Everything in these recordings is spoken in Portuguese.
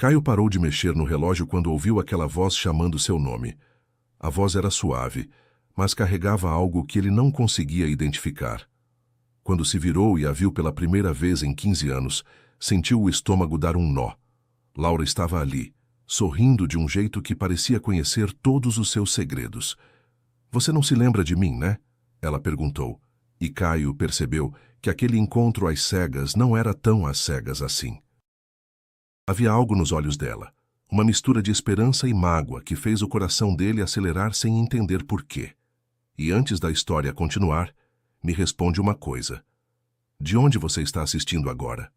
Caio parou de mexer no relógio quando ouviu aquela voz chamando seu nome. A voz era suave, mas carregava algo que ele não conseguia identificar. Quando se virou e a viu pela primeira vez em 15 anos, sentiu o estômago dar um nó. Laura estava ali, sorrindo de um jeito que parecia conhecer todos os seus segredos. "Você não se lembra de mim, né?" ela perguntou, e Caio percebeu que aquele encontro às cegas não era tão às cegas assim. Havia algo nos olhos dela, uma mistura de esperança e mágoa que fez o coração dele acelerar sem entender por quê. E antes da história continuar, me responde uma coisa. De onde você está assistindo agora?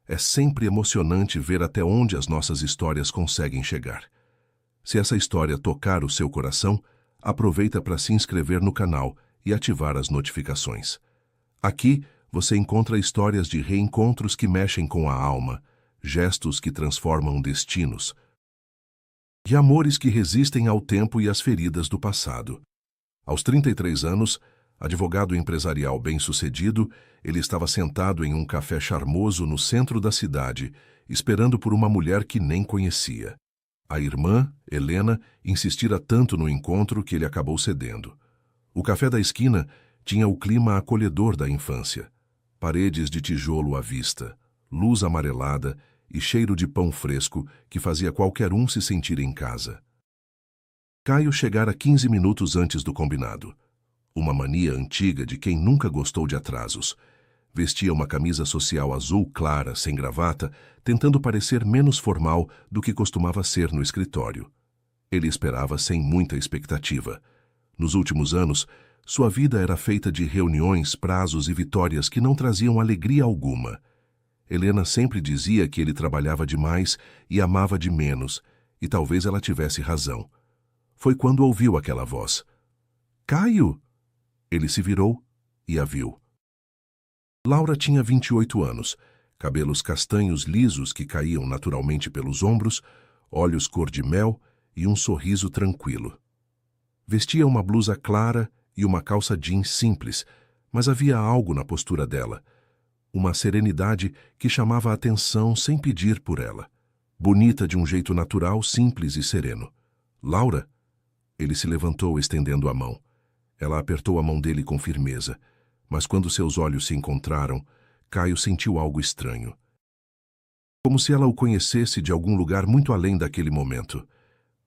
É sempre emocionante ver até onde as nossas histórias conseguem chegar. Se essa história tocar o seu coração, aproveita para se inscrever no canal e ativar as notificações. Aqui você encontra histórias de reencontros que mexem com a alma, gestos que transformam destinos, e amores que resistem ao tempo e às feridas do passado. Aos 33 anos, advogado empresarial bem-sucedido, ele estava sentado em um café charmoso no centro da cidade, esperando por uma mulher que nem conhecia. A irmã, Helena, insistira tanto no encontro que ele acabou cedendo. O café da esquina tinha o clima acolhedor da infância. Paredes de tijolo à vista, luz amarelada e cheiro de pão fresco que fazia qualquer um se sentir em casa. Caio chegara 15 minutos antes do combinado. Uma mania antiga de quem nunca gostou de atrasos. Vestia uma camisa social azul clara, sem gravata, tentando parecer menos formal do que costumava ser no escritório. Ele esperava sem muita expectativa. Nos últimos anos, sua vida era feita de reuniões, prazos e vitórias que não traziam alegria alguma. Helena sempre dizia que ele trabalhava demais e amava de menos, e talvez ela tivesse razão. Foi quando ouviu aquela voz. "Caio!" Ele se virou e a viu. Laura tinha 28 anos, cabelos castanhos lisos que caíam naturalmente pelos ombros, olhos cor de mel e um sorriso tranquilo. Vestia uma blusa clara e uma calça jeans simples, mas havia algo na postura dela, uma serenidade que chamava a atenção sem pedir por ela. Bonita de um jeito natural, simples e sereno. "Laura?" Ele se levantou estendendo a mão. Ela apertou a mão dele com firmeza, mas quando seus olhos se encontraram, Caio sentiu algo estranho. Como se ela o conhecesse de algum lugar muito além daquele momento.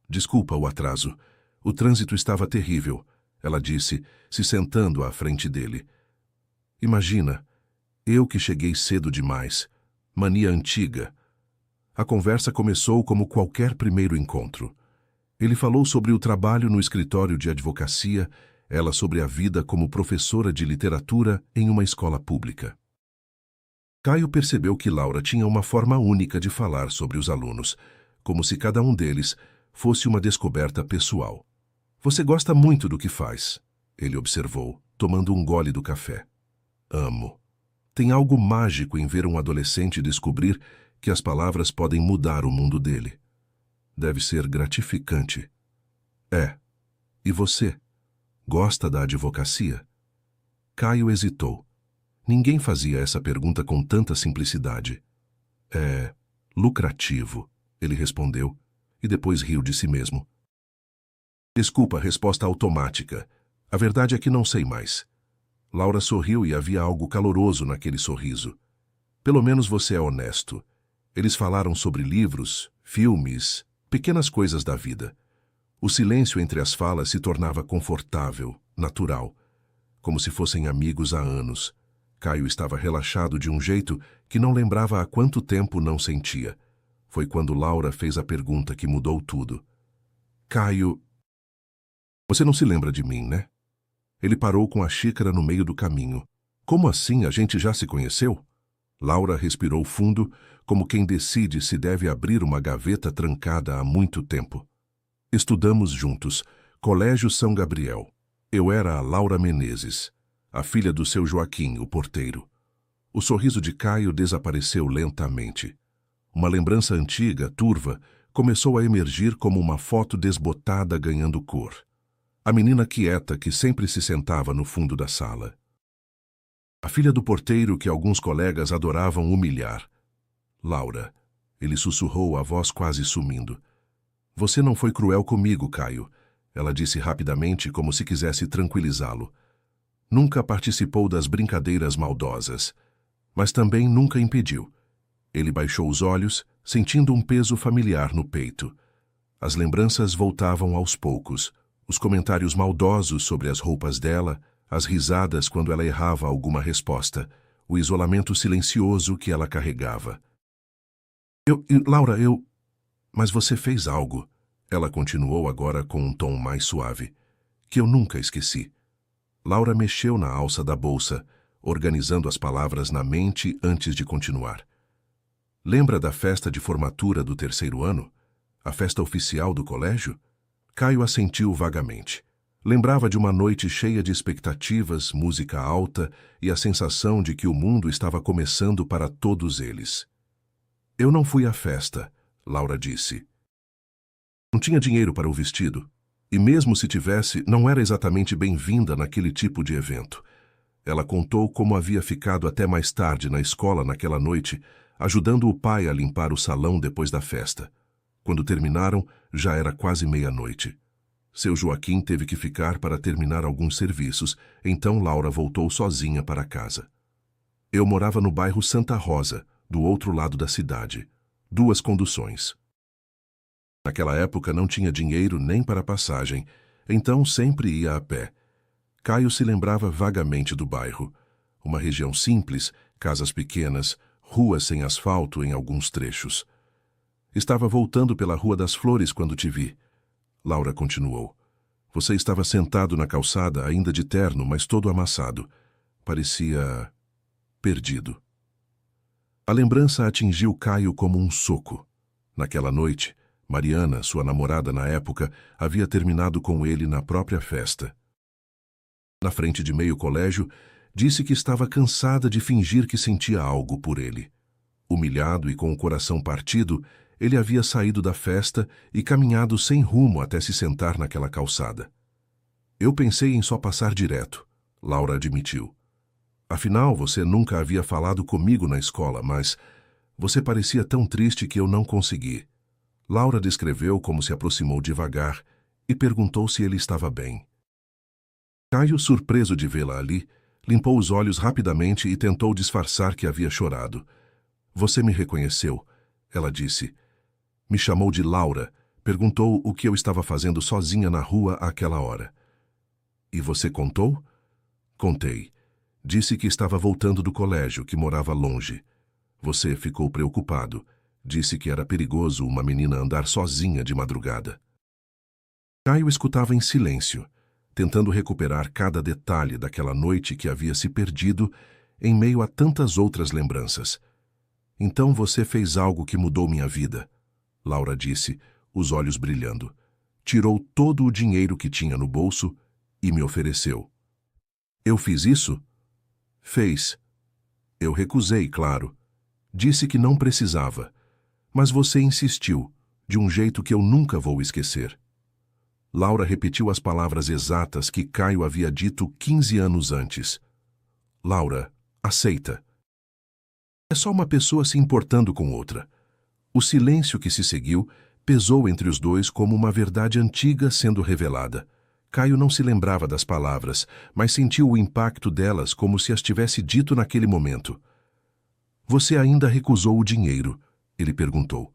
"Desculpa o atraso. O trânsito estava terrível", ela disse, se sentando à frente dele. "Imagina, eu que cheguei cedo demais. Mania antiga." A conversa começou como qualquer primeiro encontro. Ele falou sobre o trabalho no escritório de advocacia, ela sobre a vida como professora de literatura em uma escola pública. Caio percebeu que Laura tinha uma forma única de falar sobre os alunos, como se cada um deles fosse uma descoberta pessoal. "Você gosta muito do que faz", ele observou, tomando um gole do café. "Amo. Tem algo mágico em ver um adolescente descobrir que as palavras podem mudar o mundo dele. Deve ser gratificante." "É. E você? Gosta da advocacia?" Caio hesitou. Ninguém fazia essa pergunta com tanta simplicidade. "É lucrativo", ele respondeu, e depois riu de si mesmo. "Desculpa a resposta automática. A verdade é que não sei mais." Laura sorriu e havia algo caloroso naquele sorriso. "Pelo menos você é honesto." Eles falaram sobre livros, filmes, pequenas coisas da vida. O silêncio entre as falas se tornava confortável, natural, como se fossem amigos há anos. Caio estava relaxado de um jeito que não lembrava há quanto tempo não sentia. Foi quando Laura fez a pergunta que mudou tudo. "Caio, você não se lembra de mim, né?" Ele parou com a xícara no meio do caminho. "Como assim? A gente já se conheceu?" Laura respirou fundo, como quem decide se deve abrir uma gaveta trancada há muito tempo. "Estudamos juntos, Colégio São Gabriel. Eu era a Laura Menezes, a filha do seu Joaquim, o porteiro." O sorriso de Caio desapareceu lentamente. Uma lembrança antiga, turva, começou a emergir como uma foto desbotada ganhando cor. A menina quieta que sempre se sentava no fundo da sala. A filha do porteiro que alguns colegas adoravam humilhar. Laura. Ele sussurrou, a voz quase sumindo. Você não foi cruel comigo, Caio, ela disse rapidamente, como se quisesse tranquilizá-lo. Nunca participou das brincadeiras maldosas, mas também nunca impediu. Ele baixou os olhos, sentindo um peso familiar no peito. As lembranças voltavam aos poucos, os comentários maldosos sobre as roupas dela, as risadas quando ela errava alguma resposta, o isolamento silencioso que ela carregava. Laura, Mas você fez algo, ela continuou agora com um tom mais suave, que eu nunca esqueci. Laura mexeu na alça da bolsa, organizando as palavras na mente antes de continuar. Lembra da festa de formatura do 3º ano? A festa oficial do colégio? Caio assentiu vagamente. Lembrava de uma noite cheia de expectativas, música alta e a sensação de que o mundo estava começando para todos eles. Eu não fui à festa, Laura disse. Não tinha dinheiro para o vestido, e mesmo se tivesse, não era exatamente bem-vinda naquele tipo de evento. Ela contou como havia ficado até mais tarde na escola naquela noite, ajudando o pai a limpar o salão depois da festa. Quando terminaram, já era quase meia-noite. Seu Joaquim teve que ficar para terminar alguns serviços, então Laura voltou sozinha para casa. Eu morava no bairro Santa Rosa, do outro lado da cidade. 2 conduções. Naquela época não tinha dinheiro nem para passagem, então sempre ia a pé. Caio se lembrava vagamente do bairro. Uma região simples, casas pequenas, ruas sem asfalto em alguns trechos. Estava voltando pela Rua das Flores quando te vi. Laura continuou. Você estava sentado na calçada, ainda de terno, mas todo amassado. Parecia perdido. A lembrança atingiu Caio como um soco. Naquela noite, Mariana, sua namorada na época, havia terminado com ele na própria festa. Na frente de meio colégio, disse que estava cansada de fingir que sentia algo por ele. Humilhado e com o coração partido, ele havia saído da festa e caminhado sem rumo até se sentar naquela calçada. Eu pensei em só passar direto, Laura admitiu. Afinal, você nunca havia falado comigo na escola, mas você parecia tão triste que eu não consegui. Laura descreveu como se aproximou devagar e perguntou se ele estava bem. Caio, surpreso de vê-la ali, limpou os olhos rapidamente e tentou disfarçar que havia chorado. Você me reconheceu, ela disse. Me chamou de Laura, perguntou o que eu estava fazendo sozinha na rua àquela hora. E você contou? Contei. Disse que estava voltando do colégio, que morava longe. Você ficou preocupado. Disse que era perigoso uma menina andar sozinha de madrugada. Caio escutava em silêncio, tentando recuperar cada detalhe daquela noite que havia se perdido em meio a tantas outras lembranças. Então você fez algo que mudou minha vida, Laura disse, os olhos brilhando. Tirou todo o dinheiro que tinha no bolso e me ofereceu. Eu fiz isso? Fez. Eu recusei, claro. Disse que não precisava. Mas você insistiu, de um jeito que eu nunca vou esquecer. Laura repetiu as palavras exatas que Caio havia dito 15 anos antes. Laura, aceita. É só uma pessoa se importando com outra. O silêncio que se seguiu pesou entre os dois como uma verdade antiga sendo revelada. Caio não se lembrava das palavras, mas sentiu o impacto delas como se as tivesse dito naquele momento. Você ainda recusou o dinheiro? Ele perguntou.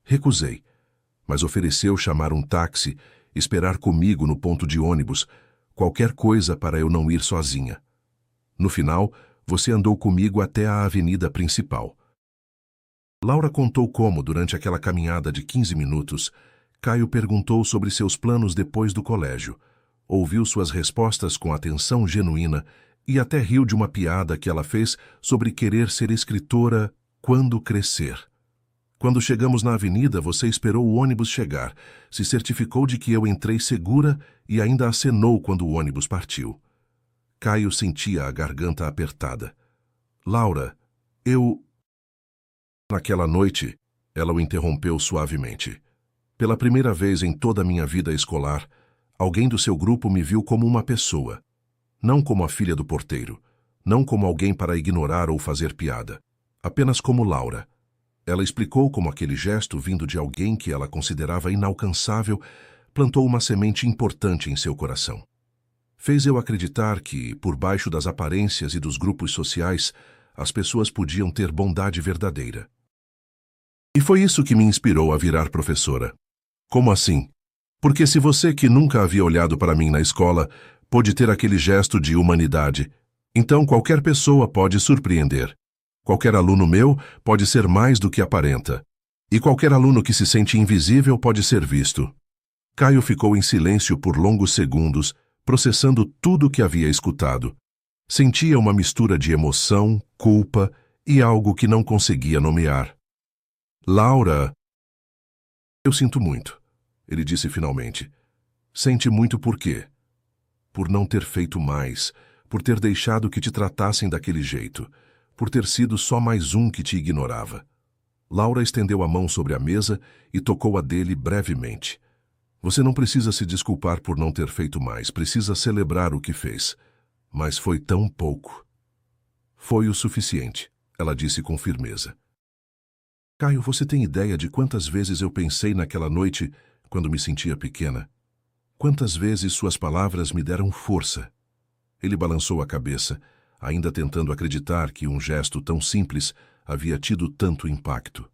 Recusei, mas ofereceu chamar um táxi, esperar comigo no ponto de ônibus, qualquer coisa para eu não ir sozinha. No final, você andou comigo até a avenida principal. Laura contou como, durante aquela caminhada de 15 minutos, Caio perguntou sobre seus planos depois do colégio, ouviu suas respostas com atenção genuína e até riu de uma piada que ela fez sobre querer ser escritora quando crescer. Quando chegamos na avenida, você esperou o ônibus chegar, se certificou de que eu entrei segura e ainda acenou quando o ônibus partiu. Caio sentia a garganta apertada. Laura, Naquela noite, ela o interrompeu suavemente. Pela primeira vez em toda a minha vida escolar, alguém do seu grupo me viu como uma pessoa. Não como a filha do porteiro. Não como alguém para ignorar ou fazer piada. Apenas como Laura. Ela explicou como aquele gesto, vindo de alguém que ela considerava inalcançável, plantou uma semente importante em seu coração. Fez eu acreditar que, por baixo das aparências e dos grupos sociais, as pessoas podiam ter bondade verdadeira. E foi isso que me inspirou a virar professora. Como assim? Porque se você que nunca havia olhado para mim na escola pôde ter aquele gesto de humanidade, então qualquer pessoa pode surpreender. Qualquer aluno meu pode ser mais do que aparenta. E qualquer aluno que se sente invisível pode ser visto. Caio ficou em silêncio por longos segundos, processando tudo o que havia escutado. Sentia uma mistura de emoção, culpa e algo que não conseguia nomear. Laura... Eu sinto muito, ele disse finalmente. Sente muito por quê? Por não ter feito mais, por ter deixado que te tratassem daquele jeito, por ter sido só mais um que te ignorava. Laura estendeu a mão sobre a mesa e tocou a dele brevemente. Você não precisa se desculpar por não ter feito mais, precisa celebrar o que fez. Mas foi tão pouco. Foi o suficiente, ela disse com firmeza. Caio, você tem ideia de quantas vezes eu pensei naquela noite quando me sentia pequena? Quantas vezes suas palavras me deram força? Ele balançou a cabeça, ainda tentando acreditar que um gesto tão simples havia tido tanto impacto.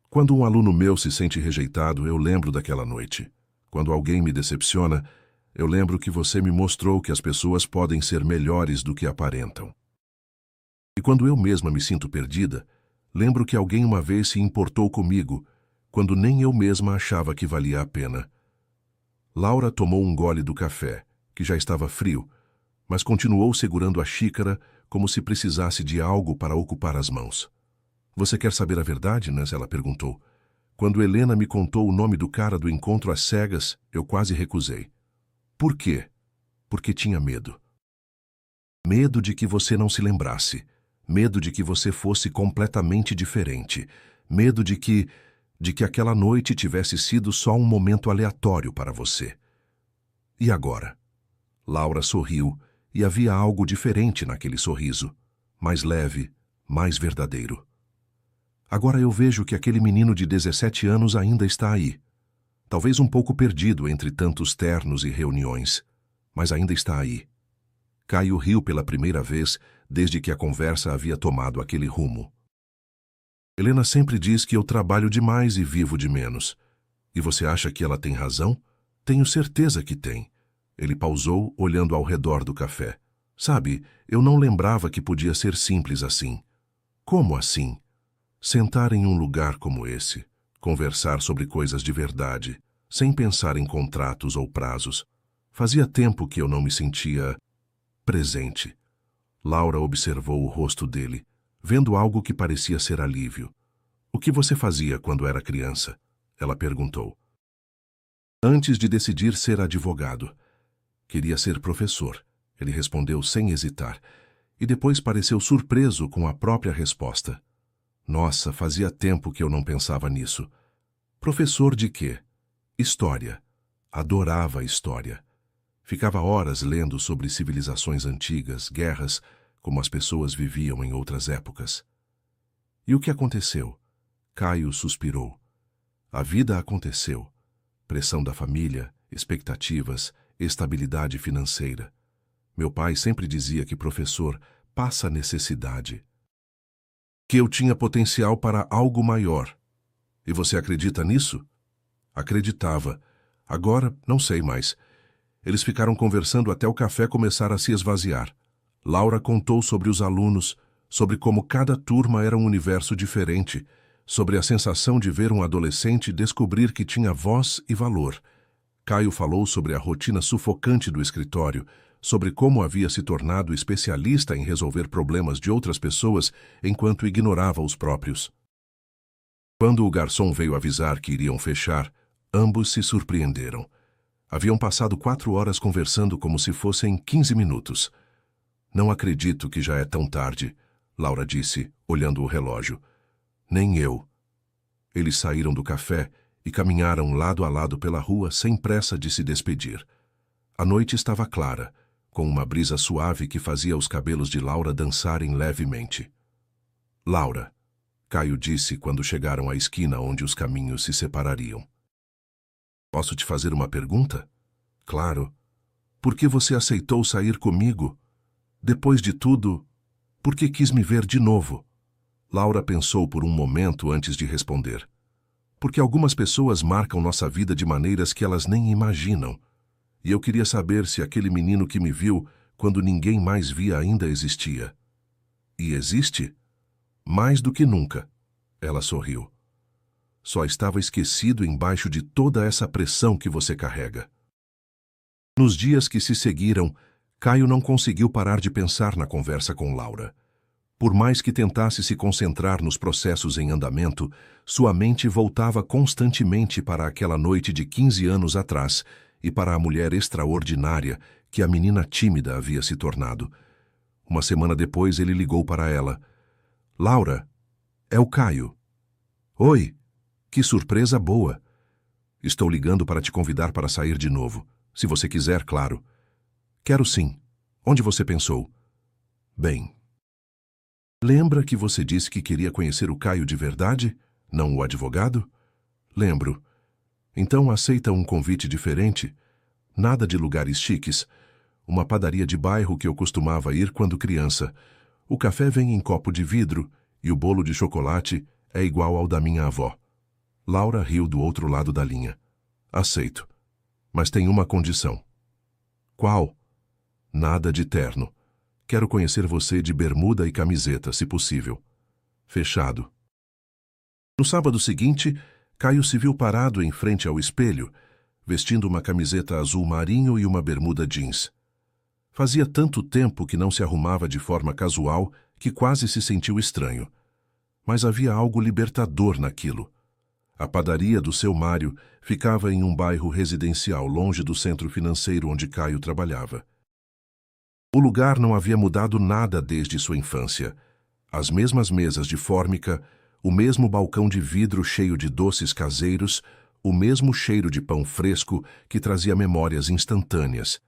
Quando um aluno meu se sente rejeitado, eu lembro daquela noite. Quando alguém me decepciona, eu lembro que você me mostrou que as pessoas podem ser melhores do que aparentam. E quando eu mesma me sinto perdida, lembro que alguém uma vez se importou comigo, quando nem eu mesma achava que valia a pena. Laura tomou um gole do café, que já estava frio, mas continuou segurando a xícara como se precisasse de algo para ocupar as mãos. Você quer saber a verdade, Nancy? Ela perguntou. Quando Helena me contou o nome do cara do encontro às cegas, eu quase recusei. Por quê? Porque tinha medo. Medo de que você não se lembrasse. Medo de que você fosse completamente diferente. Medo de que aquela noite tivesse sido só um momento aleatório para você. E agora? Laura sorriu, e havia algo diferente naquele sorriso. Mais leve, mais verdadeiro. Agora eu vejo que aquele menino de 17 anos ainda está aí. Talvez um pouco perdido entre tantos ternos e reuniões, mas ainda está aí. Caio riu pela primeira vez desde que a conversa havia tomado aquele rumo. Helena sempre diz que eu trabalho demais e vivo de menos. E você acha que ela tem razão? Tenho certeza que tem. Ele pausou, olhando ao redor do café. Sabe, eu não lembrava que podia ser simples assim. Como assim? Sentar em um lugar como esse, conversar sobre coisas de verdade, sem pensar em contratos ou prazos. Fazia tempo que eu não me sentia presente. Laura observou o rosto dele, vendo algo que parecia ser alívio. O que você fazia quando era criança? Ela perguntou. Antes de decidir ser advogado. Queria ser professor, ele respondeu sem hesitar, e depois pareceu surpreso com a própria resposta. Nossa, fazia tempo que eu não pensava nisso. Professor de quê? História. Adorava história. Ficava horas lendo sobre civilizações antigas, guerras, como as pessoas viviam em outras épocas. E o que aconteceu? Caio suspirou. A vida aconteceu. Pressão da família, expectativas, estabilidade financeira. Meu pai sempre dizia que professor passa necessidade. Que eu tinha potencial para algo maior. E você acredita nisso? Acreditava. Agora, não sei mais. Eles ficaram conversando até o café começar a se esvaziar. Laura contou sobre os alunos, sobre como cada turma era um universo diferente, sobre a sensação de ver um adolescente descobrir que tinha voz e valor. Caio falou sobre a rotina sufocante do escritório, sobre como havia se tornado especialista em resolver problemas de outras pessoas enquanto ignorava os próprios. Quando o garçom veio avisar que iriam fechar, ambos se surpreenderam. Haviam passado 4 horas conversando como se fossem 15 minutos. Não acredito que já é tão tarde, Laura disse, olhando o relógio. Nem eu. Eles saíram do café e caminharam lado a lado pela rua sem pressa de se despedir. A noite estava clara, com uma brisa suave que fazia os cabelos de Laura dançarem levemente. Laura, Caio disse quando chegaram à esquina onde os caminhos se separariam. Posso te fazer uma pergunta? Claro. Por que você aceitou sair comigo? Depois de tudo, por que quis me ver de novo? Laura pensou por um momento antes de responder. Porque algumas pessoas marcam nossa vida de maneiras que elas nem imaginam. E eu queria saber se aquele menino que me viu quando ninguém mais via ainda existia. E existe? Mais do que nunca. Ela sorriu. Só estava esquecido embaixo de toda essa pressão que você carrega. Nos dias que se seguiram, Caio não conseguiu parar de pensar na conversa com Laura. Por mais que tentasse se concentrar nos processos em andamento, sua mente voltava constantemente para aquela noite de 15 anos atrás e para a mulher extraordinária que a menina tímida havia se tornado. Uma semana depois ele ligou para ela. Laura, é o Caio. Oi, que surpresa boa. Estou ligando para te convidar para sair de novo. Se você quiser, claro. Quero sim. Onde você pensou? Bem... Lembra que você disse que queria conhecer o Caio de verdade, não o advogado? Lembro. Então aceita um convite diferente? Nada de lugares chiques. Uma padaria de bairro que eu costumava ir quando criança. O café vem em copo de vidro e o bolo de chocolate é igual ao da minha avó. Laura riu do outro lado da linha. Aceito. Mas tem uma condição. Qual? Nada de terno. Quero conhecer você de bermuda e camiseta, se possível. Fechado. No sábado seguinte, Caio se viu parado em frente ao espelho, vestindo uma camiseta azul marinho e uma bermuda jeans. Fazia tanto tempo que não se arrumava de forma casual que quase se sentiu estranho. Mas havia algo libertador naquilo. A padaria do seu Mário ficava em um bairro residencial longe do centro financeiro onde Caio trabalhava. O lugar não havia mudado nada desde sua infância. As mesmas mesas de fórmica, o mesmo balcão de vidro cheio de doces caseiros, o mesmo cheiro de pão fresco que trazia memórias instantâneas.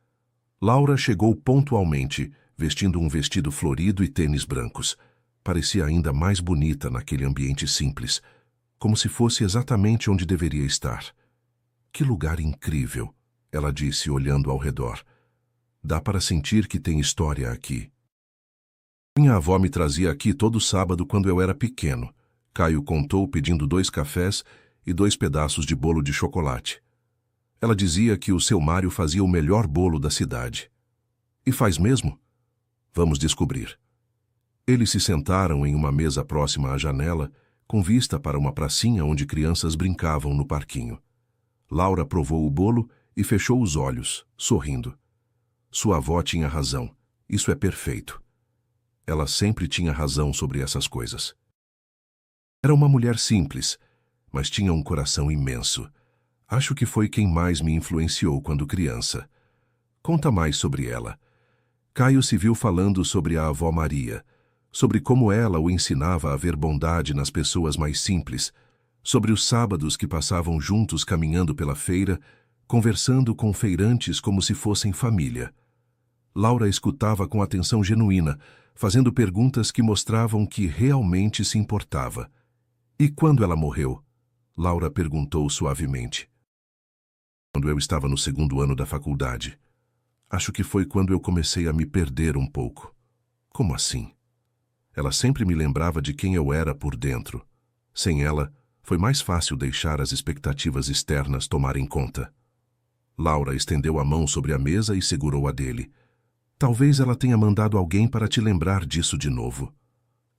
Laura chegou pontualmente, vestindo um vestido florido e tênis brancos. Parecia ainda mais bonita naquele ambiente simples, como se fosse exatamente onde deveria estar. Que lugar incrível, ela disse olhando ao redor. Dá para sentir que tem história aqui. Minha avó me trazia aqui todo sábado quando eu era pequeno. Caio contou pedindo 2 cafés e 2 pedaços de bolo de chocolate. Ela dizia que o seu Mário fazia o melhor bolo da cidade. E faz mesmo? Vamos descobrir. Eles se sentaram em uma mesa próxima à janela, com vista para uma pracinha onde crianças brincavam no parquinho. Laura provou o bolo e fechou os olhos, sorrindo. Sua avó tinha razão. Isso é perfeito. Ela sempre tinha razão sobre essas coisas. Era uma mulher simples, mas tinha um coração imenso. Acho que foi quem mais me influenciou quando criança. Conta mais sobre ela. Caio se viu falando sobre a avó Maria, sobre como ela o ensinava a ver bondade nas pessoas mais simples, sobre os sábados que passavam juntos caminhando pela feira, conversando com feirantes como se fossem família. Laura escutava com atenção genuína, fazendo perguntas que mostravam que realmente se importava. E quando ela morreu? Laura perguntou suavemente. Quando eu estava no 2º ano da faculdade. Acho que foi quando eu comecei a me perder um pouco. Como assim? Ela sempre me lembrava de quem eu era por dentro. Sem ela, foi mais fácil deixar as expectativas externas tomarem conta. Laura estendeu a mão sobre a mesa e segurou a dele. Talvez ela tenha mandado alguém para te lembrar disso de novo.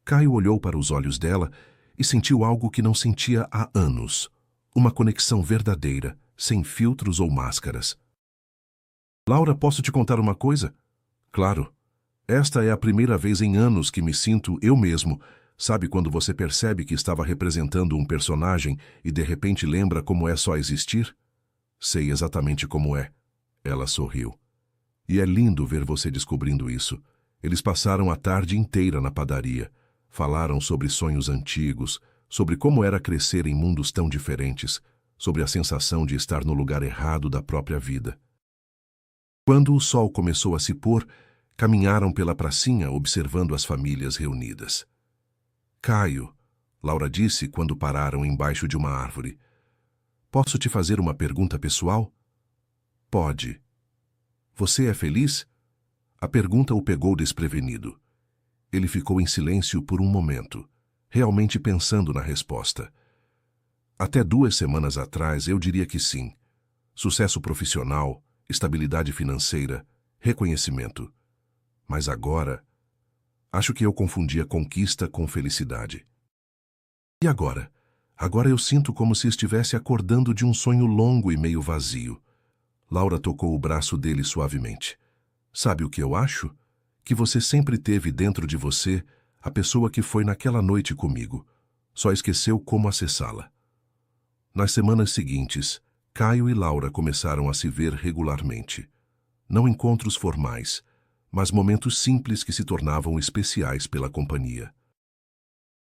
Caio olhou para os olhos dela e sentiu algo que não sentia há anos. Uma conexão verdadeira, sem filtros ou máscaras. Laura, posso te contar uma coisa? Claro. Esta é a primeira vez em anos que me sinto eu mesmo. Sabe quando você percebe que estava representando um personagem e de repente lembra como é só existir? Sei exatamente como é. Ela sorriu. E é lindo ver você descobrindo isso. Eles passaram a tarde inteira na padaria. Falaram sobre sonhos antigos, sobre como era crescer em mundos tão diferentes, sobre a sensação de estar no lugar errado da própria vida. Quando o sol começou a se pôr, caminharam pela pracinha observando as famílias reunidas. Caio, Laura disse quando pararam embaixo de uma árvore. Posso te fazer uma pergunta pessoal? Pode. Você é feliz? A pergunta o pegou desprevenido. Ele ficou em silêncio por um momento, realmente pensando na resposta. Até 2 semanas atrás eu diria que sim. Sucesso profissional, estabilidade financeira, reconhecimento. Mas agora, acho que eu confundia conquista com felicidade. E agora? Agora eu sinto como se estivesse acordando de um sonho longo e meio vazio. Laura tocou o braço dele suavemente. Sabe o que eu acho? Que você sempre teve dentro de você a pessoa que foi naquela noite comigo. Só esqueceu como acessá-la. Nas semanas seguintes, Caio e Laura começaram a se ver regularmente. Não encontros formais, mas momentos simples que se tornavam especiais pela companhia.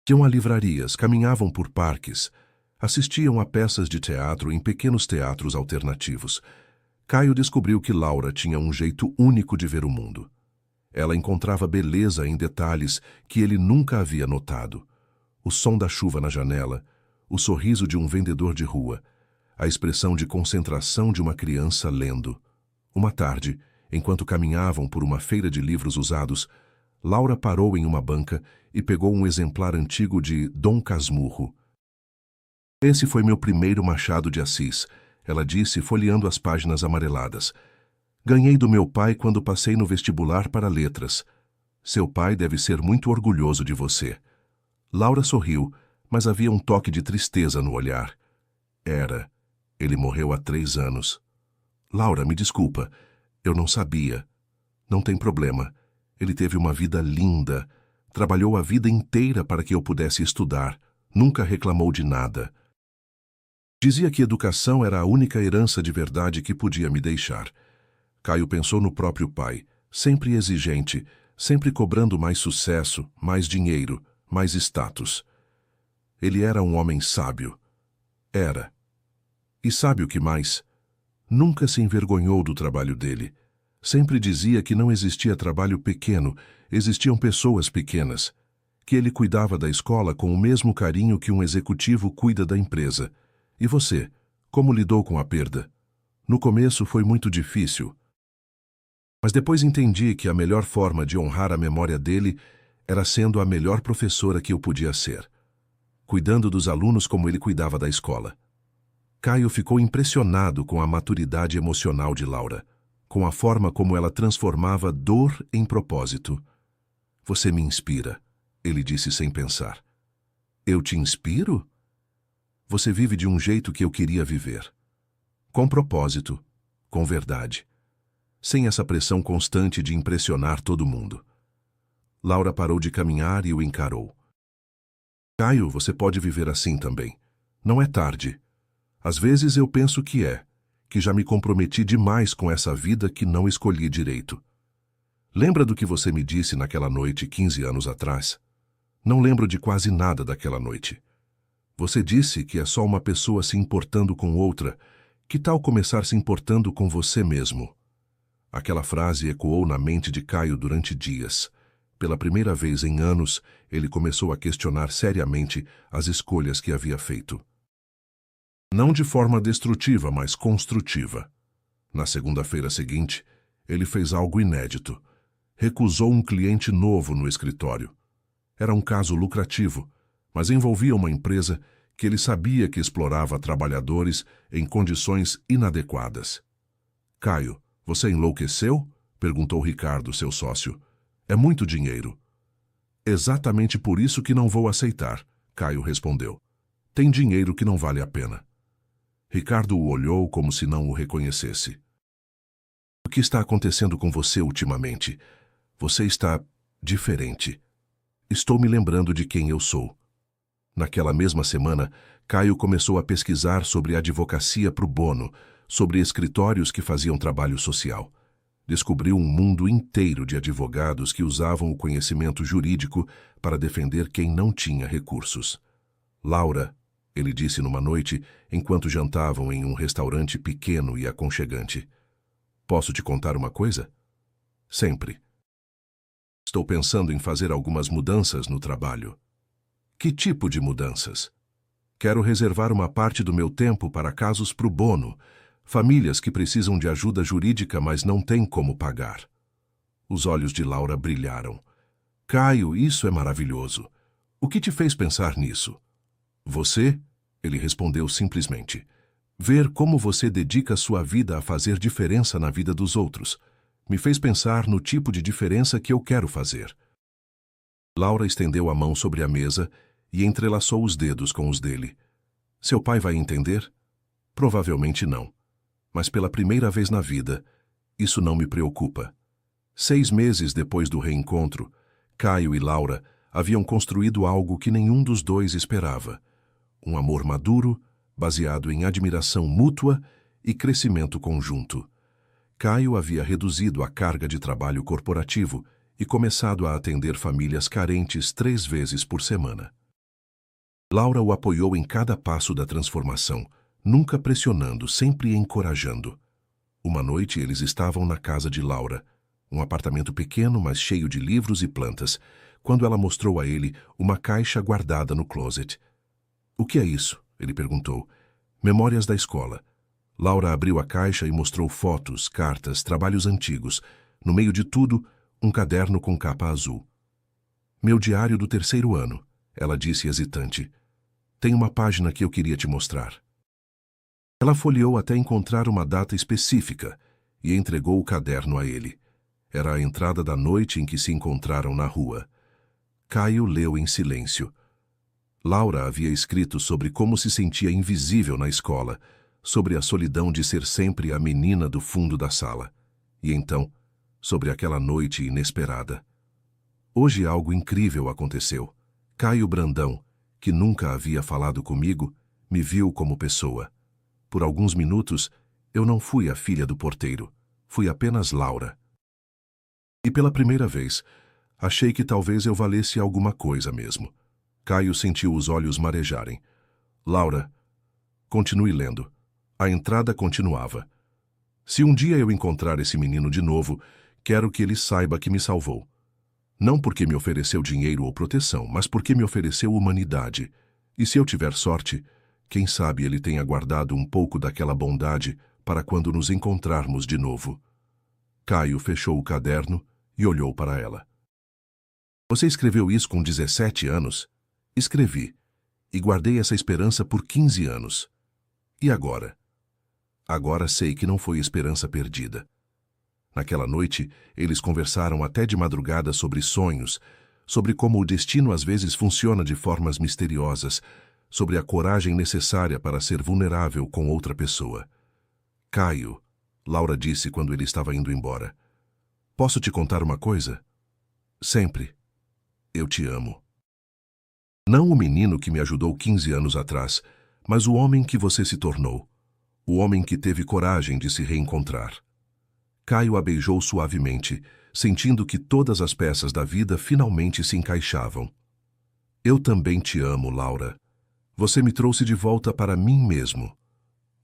Iam a livrarias, caminhavam por parques, assistiam a peças de teatro em pequenos teatros alternativos. Caio descobriu que Laura tinha um jeito único de ver o mundo. Ela encontrava beleza em detalhes que ele nunca havia notado. O som da chuva na janela, o sorriso de um vendedor de rua, a expressão de concentração de uma criança lendo. Uma tarde, enquanto caminhavam por uma feira de livros usados, Laura parou em uma banca e pegou um exemplar antigo de Dom Casmurro. Esse foi meu primeiro Machado de Assis, ela disse, folheando as páginas amareladas. Ganhei do meu pai quando passei no vestibular para letras. Seu pai deve ser muito orgulhoso de você. Laura sorriu, mas havia um toque de tristeza no olhar. Era. Ele morreu há 3 anos. Laura, me desculpa. Eu não sabia. Não tem problema. Ele teve uma vida linda. Trabalhou a vida inteira para que eu pudesse estudar. Nunca reclamou de nada. Dizia que educação era a única herança de verdade que podia me deixar. Caio pensou no próprio pai, sempre exigente, sempre cobrando mais sucesso, mais dinheiro, mais status. Ele era um homem sábio. Era. E sabe o que mais? Nunca se envergonhou do trabalho dele. Sempre dizia que não existia trabalho pequeno, existiam pessoas pequenas. Que ele cuidava da escola com o mesmo carinho que um executivo cuida da empresa. E você, como lidou com a perda? No começo foi muito difícil. Mas depois entendi que a melhor forma de honrar a memória dele era sendo a melhor professora que eu podia ser, cuidando dos alunos como ele cuidava da escola. Caio ficou impressionado com a maturidade emocional de Laura, com a forma como ela transformava dor em propósito. Você me inspira, ele disse sem pensar. Eu te inspiro? Você vive de um jeito que eu queria viver. Com propósito, com verdade. Sem essa pressão constante de impressionar todo mundo. Laura parou de caminhar e o encarou. Caio, você pode viver assim também. Não é tarde. Às vezes eu penso que já me comprometi demais com essa vida que não escolhi direito. Lembra do que você me disse naquela noite 15 anos atrás? Não lembro de quase nada daquela noite. Você disse que é só uma pessoa se importando com outra. Que tal começar se importando com você mesmo? Aquela frase ecoou na mente de Caio durante dias. Pela primeira vez em anos, ele começou a questionar seriamente as escolhas que havia feito. Não de forma destrutiva, mas construtiva. Na segunda-feira seguinte, ele fez algo inédito. Recusou um cliente novo no escritório. Era um caso lucrativo, mas envolvia uma empresa que ele sabia que explorava trabalhadores em condições inadequadas. Caio, você enlouqueceu? Perguntou Ricardo, seu sócio. É muito dinheiro. Exatamente por isso que não vou aceitar, Caio respondeu. Tem dinheiro que não vale a pena. Ricardo o olhou como se não o reconhecesse. O que está acontecendo com você ultimamente? Você está diferente. Estou me lembrando de quem eu sou. Naquela mesma semana, Caio começou a pesquisar sobre advocacia pro bono, sobre escritórios que faziam trabalho social. Descobriu um mundo inteiro de advogados que usavam o conhecimento jurídico para defender quem não tinha recursos. Laura, ele disse numa noite, enquanto jantavam em um restaurante pequeno e aconchegante. Posso te contar uma coisa? Sempre. Estou pensando em fazer algumas mudanças no trabalho. Que tipo de mudanças? Quero reservar uma parte do meu tempo para casos pro bono, famílias que precisam de ajuda jurídica, mas não têm como pagar. Os olhos de Laura brilharam. Caio, isso é maravilhoso. O que te fez pensar nisso? Você? Ele respondeu simplesmente. Ver como você dedica sua vida a fazer diferença na vida dos outros. Me fez pensar no tipo de diferença que eu quero fazer. Laura estendeu a mão sobre a mesa e entrelaçou os dedos com os dele. Seu pai vai entender? Provavelmente não. Mas pela primeira vez na vida, isso não me preocupa. 6 meses depois do reencontro, Caio e Laura haviam construído algo que nenhum dos dois esperava. Um amor maduro, baseado em admiração mútua e crescimento conjunto. Caio havia reduzido a carga de trabalho corporativo e começado a atender famílias carentes 3 vezes por semana. Laura o apoiou em cada passo da transformação, nunca pressionando, sempre encorajando. Uma noite eles estavam na casa de Laura, um apartamento pequeno, mas cheio de livros e plantas, quando ela mostrou a ele uma caixa guardada no closet. O que é isso? Ele perguntou. Memórias da escola. Laura abriu a caixa e mostrou fotos, cartas, trabalhos antigos. No meio de tudo, um caderno com capa azul. Meu diário do 3º ano, ela disse hesitante. Tem uma página que eu queria te mostrar. Ela folheou até encontrar uma data específica e entregou o caderno a ele. Era a entrada da noite em que se encontraram na rua. Caio leu em silêncio. Laura havia escrito sobre como se sentia invisível na escola, sobre a solidão de ser sempre a menina do fundo da sala. E então, sobre aquela noite inesperada. Hoje algo incrível aconteceu. Caio Brandão, que nunca havia falado comigo, me viu como pessoa. Por alguns minutos, eu não fui a filha do porteiro. Fui apenas Laura. E pela primeira vez, achei que talvez eu valesse alguma coisa mesmo. Caio sentiu os olhos marejarem. Laura, continue lendo. A entrada continuava. Se um dia eu encontrar esse menino de novo, quero que ele saiba que me salvou. Não porque me ofereceu dinheiro ou proteção, mas porque me ofereceu humanidade. E se eu tiver sorte, quem sabe ele tenha guardado um pouco daquela bondade para quando nos encontrarmos de novo. Caio fechou o caderno e olhou para ela. Você escreveu isso com 17 anos? Escrevi. E guardei essa esperança por 15 anos. E agora? Agora sei que não foi esperança perdida. Naquela noite, eles conversaram até de madrugada sobre sonhos, sobre como o destino às vezes funciona de formas misteriosas, sobre a coragem necessária para ser vulnerável com outra pessoa. Caio, Laura disse quando ele estava indo embora. Posso te contar uma coisa? Sempre. Eu te amo. Não o menino que me ajudou 15 anos atrás, mas o homem que você se tornou. O homem que teve coragem de se reencontrar. Caio a beijou suavemente, sentindo que todas as peças da vida finalmente se encaixavam. Eu também te amo, Laura. Você me trouxe de volta para mim mesmo.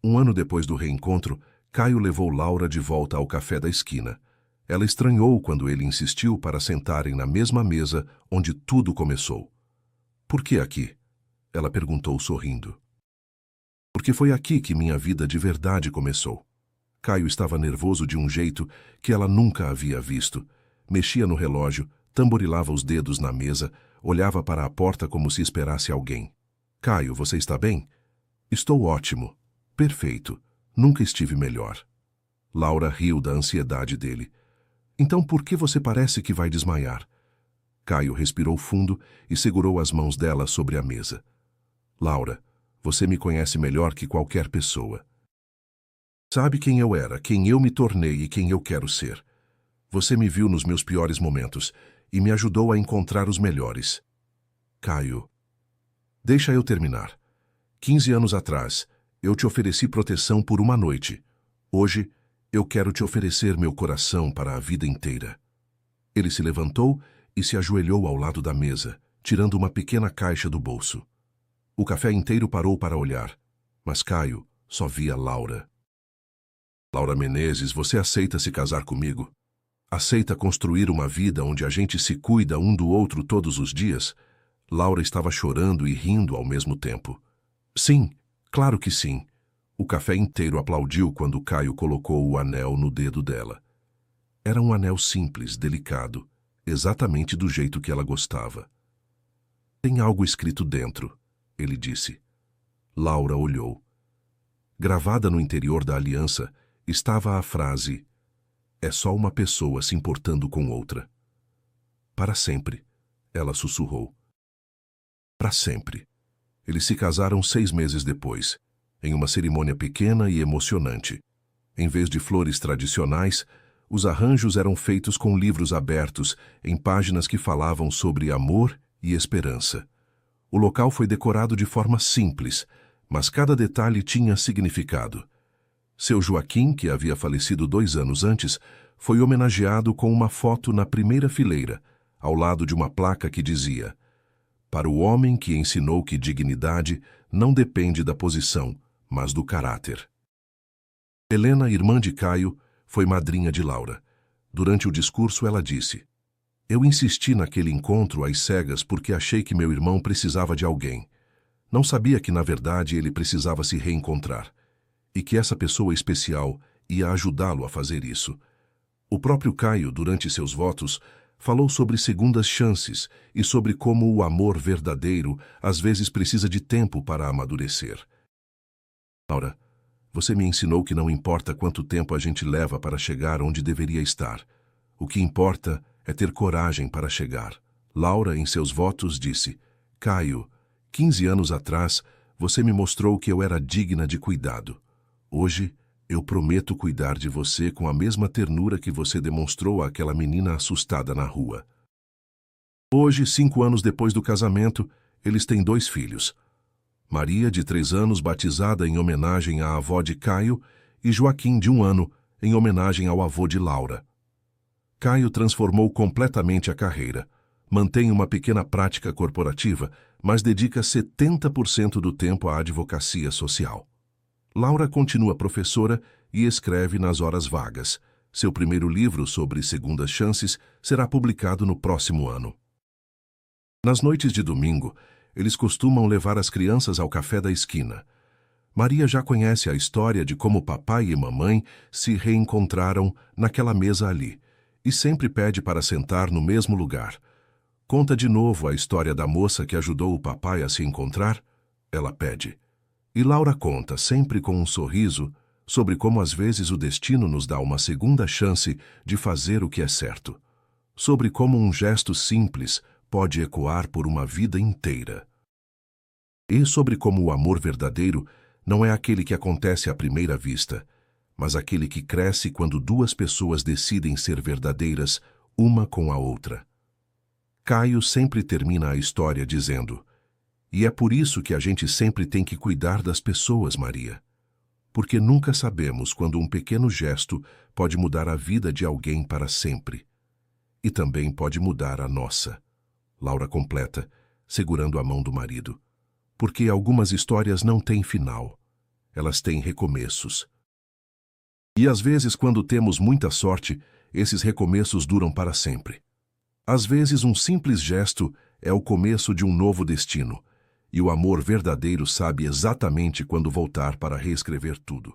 1 ano depois do reencontro, Caio levou Laura de volta ao café da esquina. Ela estranhou quando ele insistiu para sentarem na mesma mesa onde tudo começou. Por que aqui? Ela perguntou sorrindo. Porque foi aqui que minha vida de verdade começou. Caio estava nervoso de um jeito que ela nunca havia visto. Mexia no relógio, tamborilava os dedos na mesa, olhava para a porta como se esperasse alguém. Caio, você está bem? Estou ótimo. Perfeito. Nunca estive melhor. Laura riu da ansiedade dele. Então por que você parece que vai desmaiar? Caio respirou fundo e segurou as mãos dela sobre a mesa. Laura, você me conhece melhor que qualquer pessoa. Sabe quem eu era, quem eu me tornei e quem eu quero ser. Você me viu nos meus piores momentos e me ajudou a encontrar os melhores. Caio, deixa eu terminar. 15 anos atrás, eu te ofereci proteção por uma noite. Hoje, eu quero te oferecer meu coração para a vida inteira. Ele se levantou e se ajoelhou ao lado da mesa, tirando uma pequena caixa do bolso. O café inteiro parou para olhar, mas Caio só via Laura. Laura Menezes, você aceita se casar comigo? Aceita construir uma vida onde a gente se cuida um do outro todos os dias? Laura estava chorando e rindo ao mesmo tempo. Sim, claro que sim. O café inteiro aplaudiu quando Caio colocou o anel no dedo dela. Era um anel simples, delicado, exatamente do jeito que ela gostava. Tem algo escrito dentro, ele disse. Laura olhou. Gravada no interior da aliança estava a frase: é só uma pessoa se importando com outra. Para sempre, ela sussurrou. Para sempre. Eles se casaram 6 meses depois, em uma cerimônia pequena e emocionante. Em vez de flores tradicionais, os arranjos eram feitos com livros abertos, em páginas que falavam sobre amor e esperança. O local foi decorado de forma simples, mas cada detalhe tinha significado. Seu Joaquim, que havia falecido 2 anos antes, foi homenageado com uma foto na primeira fileira, ao lado de uma placa que dizia: para o homem que ensinou que dignidade não depende da posição, mas do caráter. Helena, irmã de Caio, foi madrinha de Laura. Durante o discurso, ela disse: eu insisti naquele encontro às cegas porque achei que meu irmão precisava de alguém. Não sabia que, na verdade, ele precisava se reencontrar. E que essa pessoa especial ia ajudá-lo a fazer isso. O próprio Caio, durante seus votos, falou sobre segundas chances e sobre como o amor verdadeiro às vezes precisa de tempo para amadurecer. Laura, você me ensinou que não importa quanto tempo a gente leva para chegar onde deveria estar. O que importa é ter coragem para chegar. Laura, em seus votos, disse: Caio, 15 anos atrás, você me mostrou que eu era digna de cuidado. Hoje, eu prometo cuidar de você com a mesma ternura que você demonstrou àquela menina assustada na rua. Hoje, 5 anos depois do casamento, eles têm 2 filhos. Maria, de 3 anos, batizada em homenagem à avó de Caio, e Joaquim, de 1 ano, em homenagem ao avô de Laura. Caio transformou completamente a carreira. Mantém uma pequena prática corporativa, mas dedica 70% do tempo à advocacia social. Laura continua professora e escreve nas horas vagas. Seu primeiro livro sobre segundas chances será publicado no próximo ano. Nas noites de domingo, eles costumam levar as crianças ao café da esquina. Maria já conhece a história de como papai e mamãe se reencontraram naquela mesa ali, e sempre pede para sentar no mesmo lugar. Conta de novo a história da moça que ajudou o papai a se encontrar? Ela pede. E Laura conta, sempre com um sorriso, sobre como às vezes o destino nos dá uma segunda chance de fazer o que é certo. Sobre como um gesto simples pode ecoar por uma vida inteira. E sobre como o amor verdadeiro não é aquele que acontece à primeira vista, mas aquele que cresce quando 2 pessoas decidem ser verdadeiras uma com a outra. Caio sempre termina a história dizendo: e é por isso que a gente sempre tem que cuidar das pessoas, Maria. Porque nunca sabemos quando um pequeno gesto pode mudar a vida de alguém para sempre. E também pode mudar a nossa. Laura completa, segurando a mão do marido. Porque algumas histórias não têm final. Elas têm recomeços. E às vezes, quando temos muita sorte, esses recomeços duram para sempre. Às vezes, um simples gesto é o começo de um novo destino. E o amor verdadeiro sabe exatamente quando voltar para reescrever tudo.